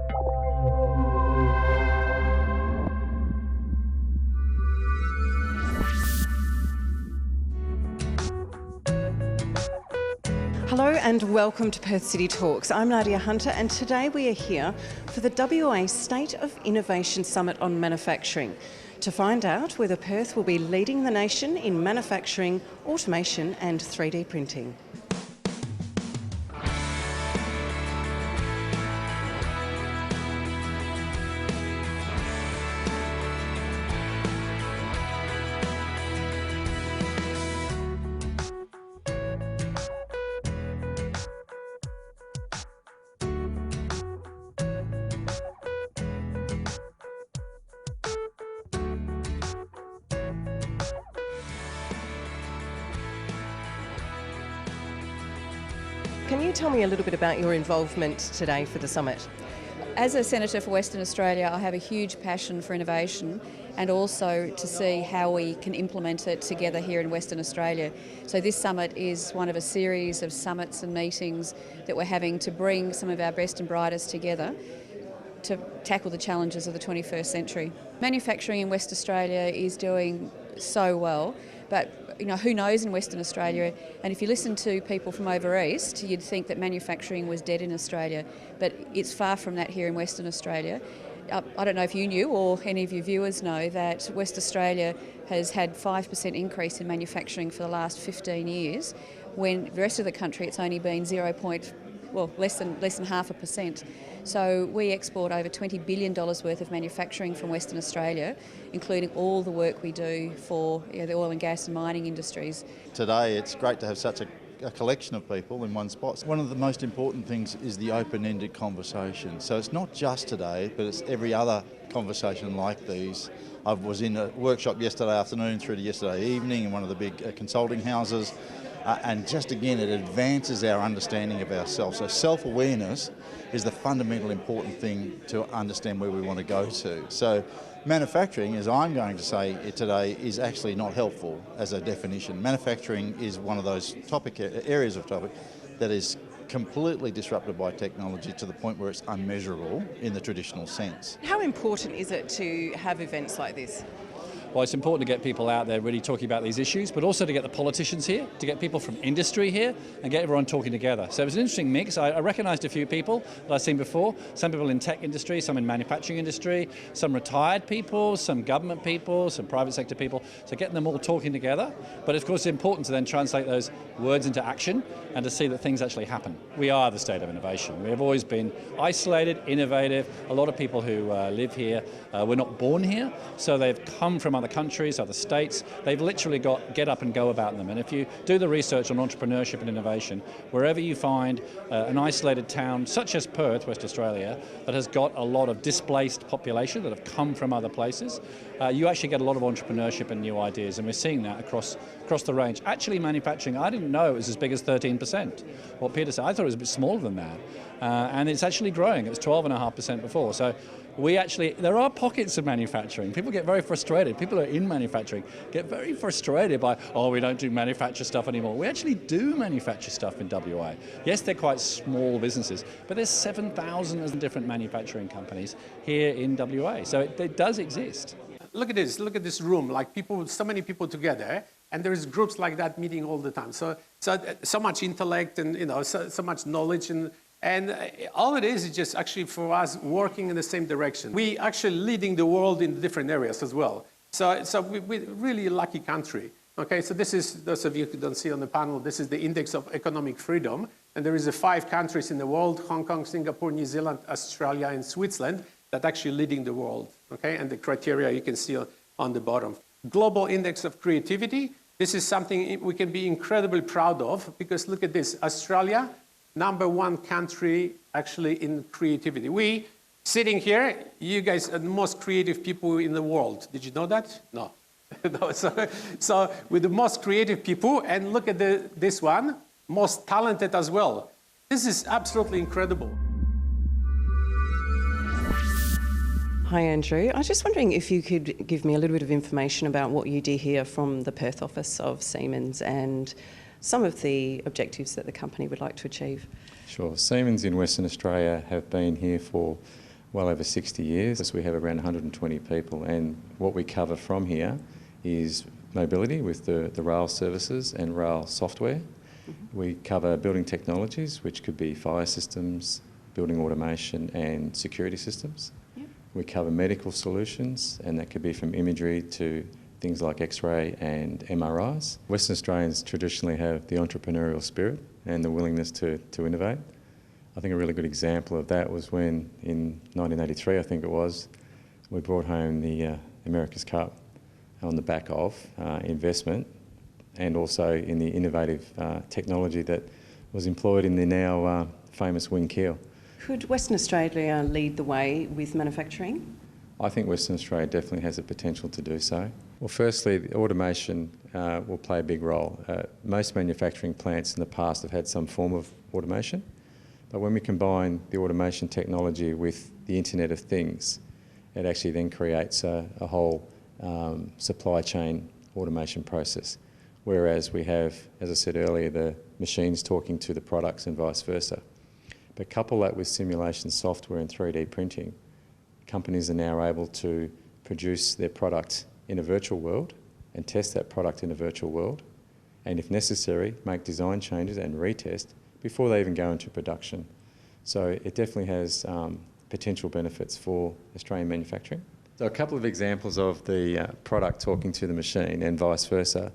Hello and welcome to Perth City Talks. I'm Nadia Hunter and today we are here for the WA State of Innovation Summit on Manufacturing to find out whether Perth will be leading the nation in manufacturing, automation and 3D printing. Can you tell me a little bit about your involvement today for the summit? As a Senator for Western Australia, I have a huge passion for innovation and also to see how we can implement it together here in Western Australia. So this summit is one of a series of summits and meetings that we're having to bring some of our best and brightest together to tackle the challenges of the 21st century. Manufacturing in West Australia is doing so well, but who knows in Western Australia, and if you listen to people from over east, you'd think that manufacturing was dead in Australia, but it's far from that here in Western Australia. I don't know if you knew or any of your viewers know that West Australia has had 5% increase in manufacturing for the last 15 years, when the rest of the country it's only been less than 0.5%. So we export over $20 billion worth of manufacturing from Western Australia, including all the work we do for the oil and gas and mining industries. Today it's great to have such a collection of people in one spot. One of the most important things is the open-ended conversation. So it's not just today, but it's every other conversation like these. I was in a workshop yesterday afternoon through to yesterday evening in one of the big consulting houses. And just again, it advances our understanding of ourselves. So self-awareness is the fundamental important thing to understand where we want to go to. So manufacturing, as I'm going to say today, is actually not helpful as a definition. Manufacturing is one of those areas of topic that is completely disrupted by technology to the point where it's unmeasurable in the traditional sense. How important is it to have events like this? Well, it's important to get people out there really talking about these issues, but also to get the politicians here, to get people from industry here, and get everyone talking together. So it was an interesting mix. I recognised a few people that I've seen before, some people in tech industry, some in manufacturing industry, some retired people, some government people, some private sector people. So getting them all talking together. But of course, it's important to then translate those words into action and to see that things actually happen. We are the state of innovation. We have always been isolated, innovative. A lot of people who live here were not born here, so they've come from other countries, other states. They've literally got get up and go about them. And if you do the research on entrepreneurship and innovation, wherever you find an isolated town such as Perth, West Australia, that has got a lot of displaced population that have come from other places, you actually get a lot of entrepreneurship and new ideas. And we're seeing that across the range. Actually, manufacturing, I didn't know it was as big as 13%. What Peter said, I thought it was a bit smaller than that. And it's actually growing. It was 12.5% before. So there are pockets of manufacturing. People get very frustrated. People who are in manufacturing get very frustrated by, we don't do manufacture stuff anymore. We actually do manufacture stuff in WA. Yes, they're quite small businesses, but there's 7,000 different manufacturing companies here in WA. So it does exist. Look at this room, like so many people together, and there's groups like that meeting all the time. So much intellect and so much knowledge and all it is just actually for us working in the same direction. We actually leading the world in different areas as well. So we're really a lucky country. Okay, so this is, those of you who don't see on the panel, this is the Index of Economic Freedom. And there is 5 countries in the world, Hong Kong, Singapore, New Zealand, Australia, and Switzerland, that actually leading the world. Okay, and the criteria you can see on the bottom. Global Index of Creativity. This is something we can be incredibly proud of because look at this, Australia, #1 country actually in creativity. We, sitting here, you guys are the most creative people in the world. Did you know that? No. No. So we're the most creative people, and look at this one, most talented as well. This is absolutely incredible. Hi Andrew, I was just wondering if you could give me a little bit of information about what you do here from the Perth office of Siemens and some of the objectives that the company would like to achieve. Sure. Siemens in Western Australia have been here for well over 60 years. We have around 120 people, and what we cover from here is mobility with the rail services and rail software. We cover building technologies, which could be fire systems, building automation and security systems. We cover medical solutions, and that could be from imagery to things like X-ray and MRIs. Western Australians traditionally have the entrepreneurial spirit and the willingness to innovate. I think a really good example of that was when in 1983, I think it was, we brought home the America's Cup on the back of investment and also in the innovative technology that was employed in the now famous wing keel. Could Western Australia lead the way with manufacturing? I think Western Australia definitely has the potential to do so. Well, firstly, the automation will play a big role. Most manufacturing plants in the past have had some form of automation, but when we combine the automation technology with the Internet of Things, it actually then creates a whole supply chain automation process. Whereas we have, as I said earlier, the machines talking to the products and vice versa. But couple that with simulation software and 3D printing, companies are now able to produce their product in a virtual world and test that product in a virtual world, and if necessary, make design changes and retest before they even go into production. So it definitely has potential benefits for Australian manufacturing. So a couple of examples of the product talking to the machine and vice versa.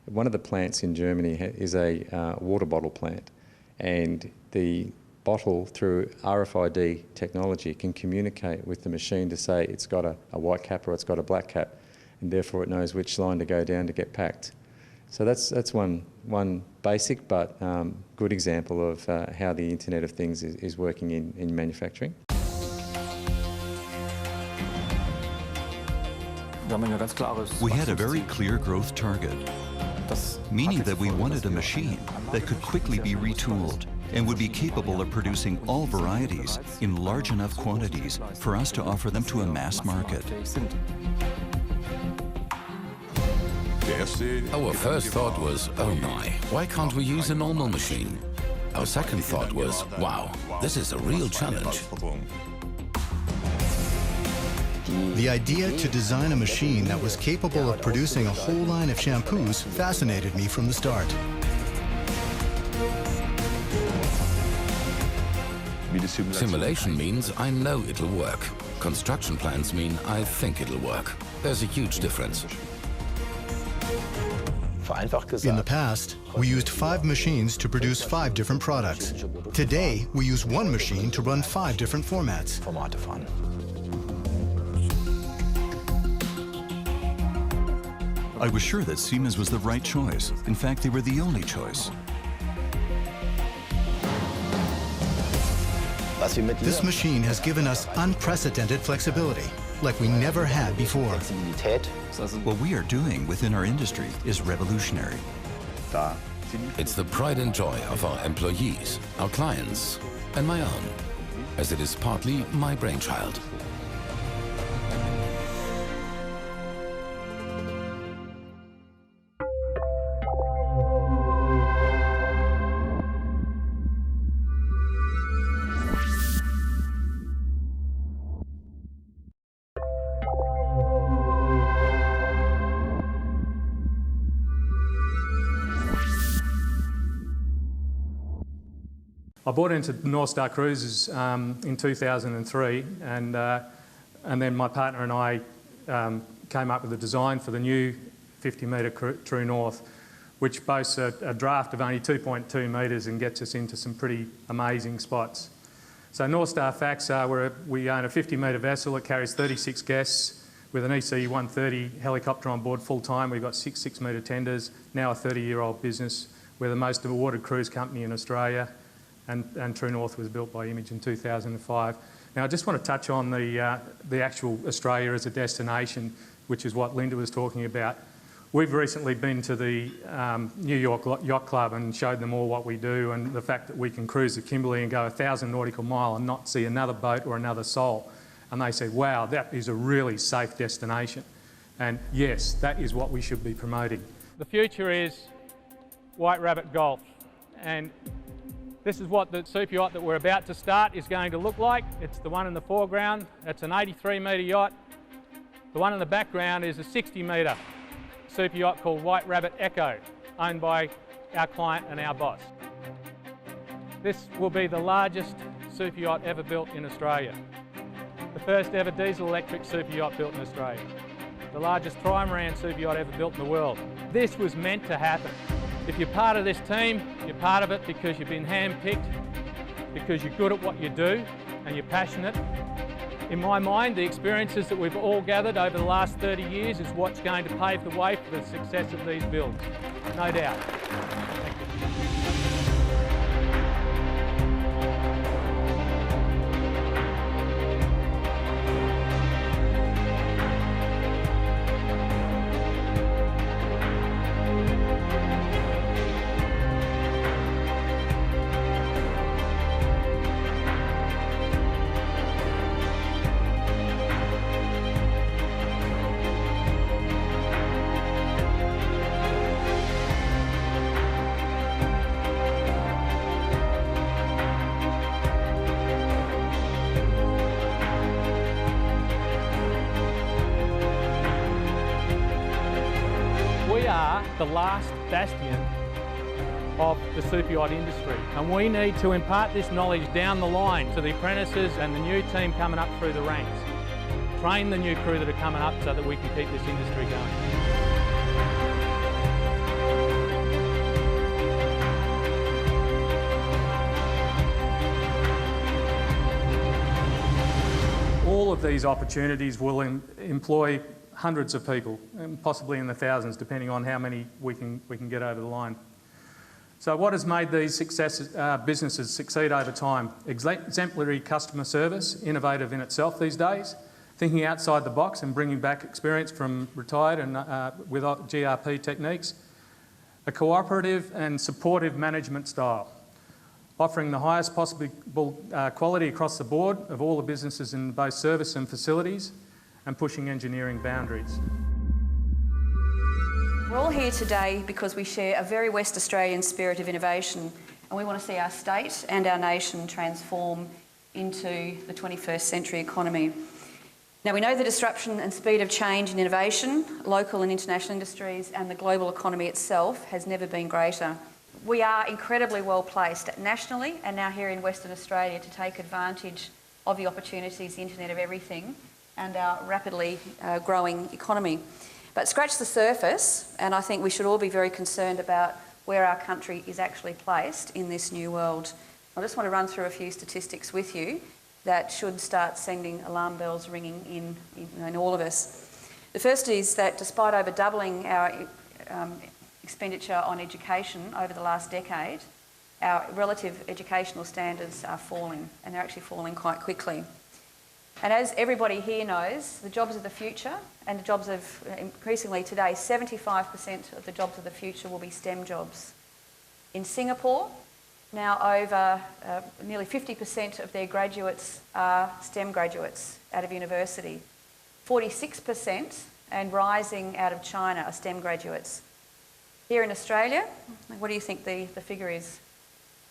One of the plants in Germany is a water bottle plant, and the bottle, through RFID technology, can communicate with the machine to say it's got a white cap or it's got a black cap, and therefore it knows which line to go down to get packed. So that's one basic but good example of how the Internet of Things is working in manufacturing. We had a very clear growth target, meaning that we wanted a machine that could quickly be retooled and would be capable of producing all varieties in large enough quantities for us to offer them to a mass market. Our first thought was, oh my, why can't we use a normal machine? Our second thought was, wow, this is a real challenge. The idea to design a machine that was capable of producing a whole line of shampoos fascinated me from the start. Simulation means I know it'll work. Construction plans mean I think it'll work. There's a huge difference. In the past, we used 5 machines to produce 5 different products. Today, we use one machine to run 5 different formats. I was sure that Siemens was the right choice. In fact, they were the only choice. This machine has given us unprecedented flexibility, like we never had before. What we are doing within our industry is revolutionary. It's the pride and joy of our employees, our clients, and my own, as it is partly my brainchild. I bought into North Star Cruises in 2003, and then my partner and I came up with a design for the new 50-metre True North, which boasts a draft of only 2.2 metres and gets us into some pretty amazing spots. So North Star facts are we own a 50-metre vessel that carries 36 guests with an EC-130 helicopter on board full-time. We've got 6 6-metre tenders, now a 30-year-old business. We're the most awarded cruise company in Australia. And True North was built by Image in 2005. Now I just want to touch on the actual Australia as a destination, which is what Linda was talking about. We've recently been to the New York Yacht Club and showed them all what we do, and the fact that we can cruise the Kimberley and go 1,000 nautical mile and not see another boat or another soul. And they said, wow, that is a really safe destination. And yes, that is what we should be promoting. The future is White Rabbit Golf, and This is what the super yacht that we're about to start is going to look like. It's the one in the foreground. It's an 83-metre yacht. The one in the background is a 60-metre super yacht called White Rabbit Echo, owned by our client and our boss. This will be the largest super yacht ever built in Australia. The first ever diesel-electric super yacht built in Australia. The largest trimaran super yacht ever built in the world. This was meant to happen. If you're part of this team, you're part of it because you've been hand-picked, because you're good at what you do and you're passionate. In my mind, the experiences that we've all gathered over the last 30 years is what's going to pave the way for the success of these builds, no doubt. Thank you. We are the last bastion of the super yacht industry, and we need to impart this knowledge down the line to the apprentices and the new team coming up through the ranks. Train the new crew that are coming up so that we can keep this industry going. All of these opportunities will employ hundreds of people, and possibly in the thousands, depending on how many we can get over the line. So what has made these businesses succeed over time? Exemplary customer service, innovative in itself these days, thinking outside the box and bringing back experience from retired and with GRP techniques, a cooperative and supportive management style, offering the highest possible quality across the board of all the businesses in both service and facilities, and pushing engineering boundaries. We're all here today because we share a very West Australian spirit of innovation, and we want to see our state and our nation transform into the 21st century economy. Now, we know the disruption and speed of change in innovation, local and international industries, and the global economy itself has never been greater. We are incredibly well placed nationally and now here in Western Australia to take advantage of the opportunities, the Internet of Everything, and our rapidly growing economy. But scratch the surface, and I think we should all be very concerned about where our country is actually placed in this new world. I just want to run through a few statistics with you that should start sending alarm bells ringing in all of us. The first is that despite over doubling our expenditure on education over the last decade, our relative educational standards are falling, and they're actually falling quite quickly. And as everybody here knows, the jobs of the future and the jobs of, increasingly today, 75% of the jobs of the future will be STEM jobs. In Singapore, now over nearly 50% of their graduates are STEM graduates out of university. 46% and rising out of China are STEM graduates. Here in Australia, what do you think the figure is?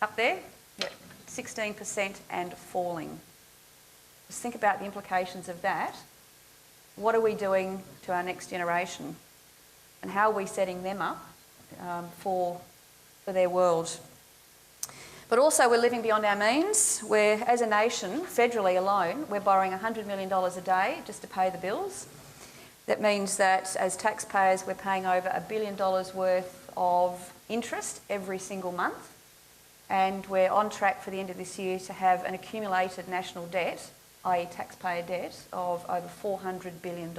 Up there? Yep, 16% and falling. Just think about the implications of that. What are we doing to our next generation? And how are we setting them up for their world? But also we're living beyond our means, where as a nation, federally alone, we're borrowing $100 million a day just to pay the bills. That means that as taxpayers we're paying over $1 billion worth of interest every single month, and we're on track for the end of this year to have an accumulated national debt, i.e. taxpayer debt, of over $400 billion.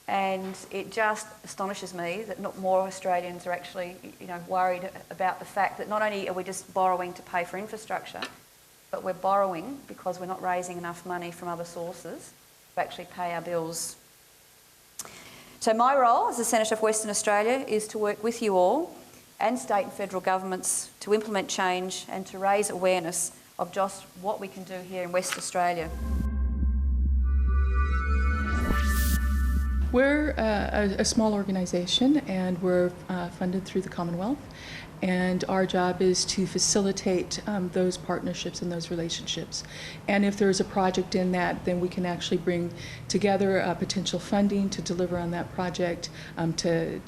And it just astonishes me that not more Australians are actually, worried about the fact that not only are we just borrowing to pay for infrastructure, but we're borrowing because we're not raising enough money from other sources to actually pay our bills. So my role as the Senator for Western Australia is to work with you all and state and federal governments to implement change and to raise awareness of just what we can do here in West Australia. We're a small organisation, and we're funded through the Commonwealth, and our job is to facilitate those partnerships and those relationships. And if there's a project in that, then we can actually bring together potential funding to deliver on that project to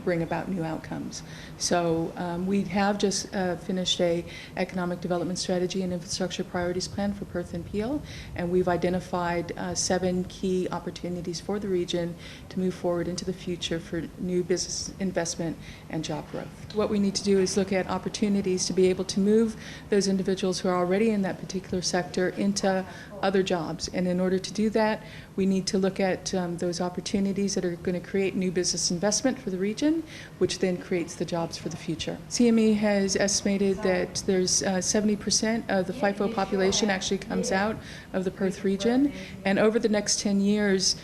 bring about new outcomes. So we have just finished a economic development strategy and infrastructure priorities plan for Perth and Peel, and we've identified 7 key opportunities for the region to move forward into the future for new business investment and job growth. What we need to do is look at opportunities to be able to move those individuals who are already in that particular sector into other jobs. And in order to do that, we need to look at those opportunities that are going to create new business investment for the region, which then creates the jobs for the future. CME has estimated that there's 70% of the FIFO population actually comes out of the Perth region, and over the next 10 years,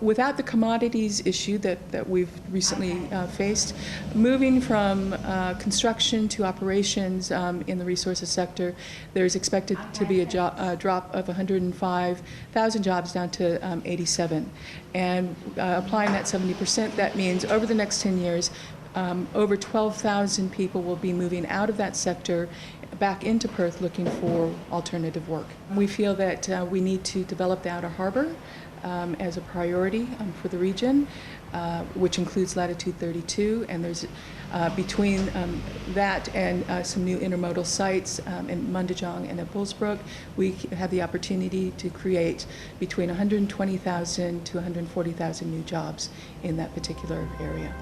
without the commodities issue that we've recently faced, moving from construction to operations in the resources sector, there's expected to be a drop of 105,000 jobs down to 87. And applying that 70%, that means over the next 10 years, over 12,000 people will be moving out of that sector back into Perth looking for alternative work. We feel that we need to develop the Outer Harbour as a priority for the region, which includes Latitude 32, and there's between that and some new intermodal sites in Mundajong and at Bullsbrook, we have the opportunity to create between 120,000 to 140,000 new jobs in that particular area.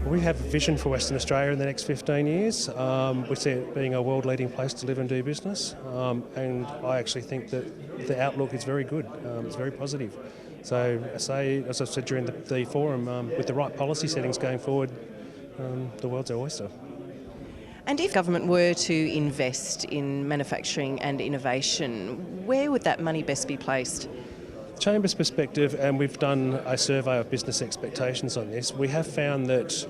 We have a vision for Western Australia in the next 15 years. We see it being a world-leading place to live and do business, and I actually think that the outlook is very good. It's very positive. So, as I said during the forum, with the right policy settings going forward, the world's our oyster. And if government were to invest in manufacturing and innovation, where would that money best be placed? Chamber's perspective, and we've done a survey of business expectations on this, we have found that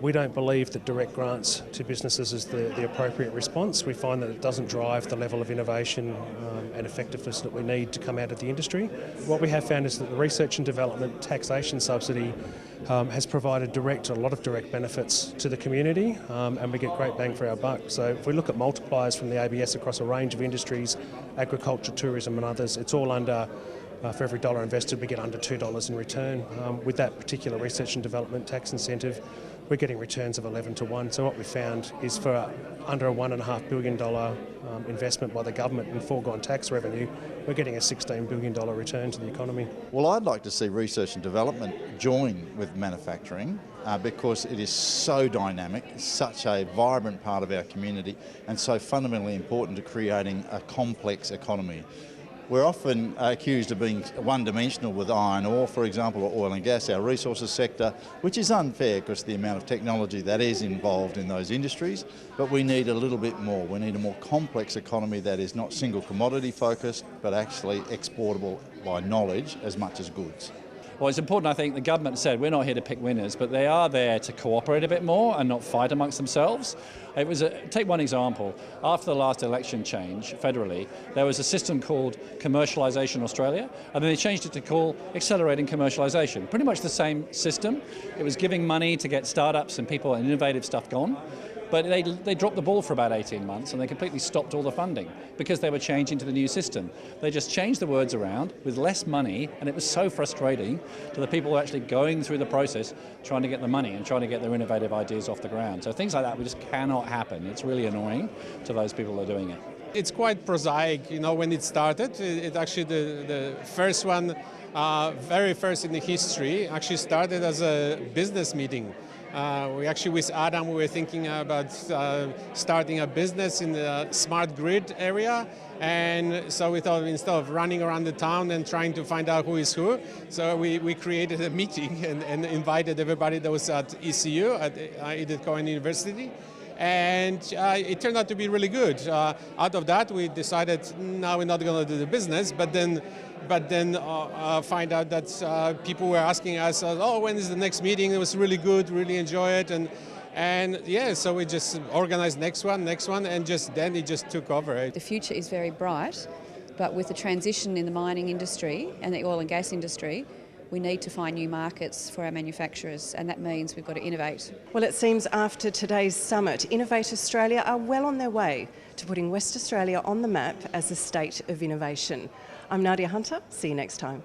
we don't believe that direct grants to businesses is the appropriate response. We find that it doesn't drive the level of innovation and effectiveness that we need to come out of the industry. What we have found is that the research and development taxation subsidy has provided a lot of direct benefits to the community, and we get great bang for our buck. So if we look at multipliers from the ABS across a range of industries, agriculture, tourism and others, it's all under for every $1 invested, we get under $2 in return. With that particular research and development tax incentive, we're getting returns of 11 to 1. So what we found is for under a $1.5 billion investment by the government in foregone tax revenue, we're getting a $16 billion return to the economy. Well, I'd like to see research and development join with manufacturing because it is so dynamic, such a vibrant part of our community and so fundamentally important to creating a complex economy. We're often accused of being one-dimensional with iron ore, for example, or oil and gas, our resources sector, which is unfair because of the amount of technology that is involved in those industries, but we need a little bit more. We need a more complex economy that is not single commodity focused, but actually exportable by knowledge as much as goods. Well, it's important, I think, the government said we're not here to pick winners, but they are there to cooperate a bit more and not fight amongst themselves. Take one example. After the last election change, federally, there was a system called Commercialisation Australia, and then they changed it to call Accelerating Commercialisation. Pretty much the same system. It was giving money to get startups and people and innovative stuff gone. But they dropped the ball for about 18 months and they completely stopped all the funding because they were changing to the new system. They just changed the words around with less money, and it was so frustrating to the people who are actually going through the process trying to get the money and trying to get their innovative ideas off the ground. So things like that just cannot happen. It's really annoying to those people who are doing it. It's quite prosaic, when it started. It actually, the first one, very first in the history, actually started as a business meeting. We actually, with Adam, we were thinking about starting a business in the smart grid area. And so we thought, instead of running around the town and trying to find out who is who, so we created a meeting and invited everybody that was at ECU, at Edith Cowan University. And it turned out to be really good. Out of that, we decided, no, we're not going to do the business, but then find out that people were asking us, oh, when is the next meeting? It was really good, really enjoy it. And yeah, so we just organized next one, and then it just took over. The future is very bright, but with the transition in the mining industry and the oil and gas industry, we need to find new markets for our manufacturers, and that means we've got to innovate. Well, it seems after today's summit, Innovate Australia are well on their way to putting West Australia on the map as a state of innovation. I'm Nadia Hunter. See you next time.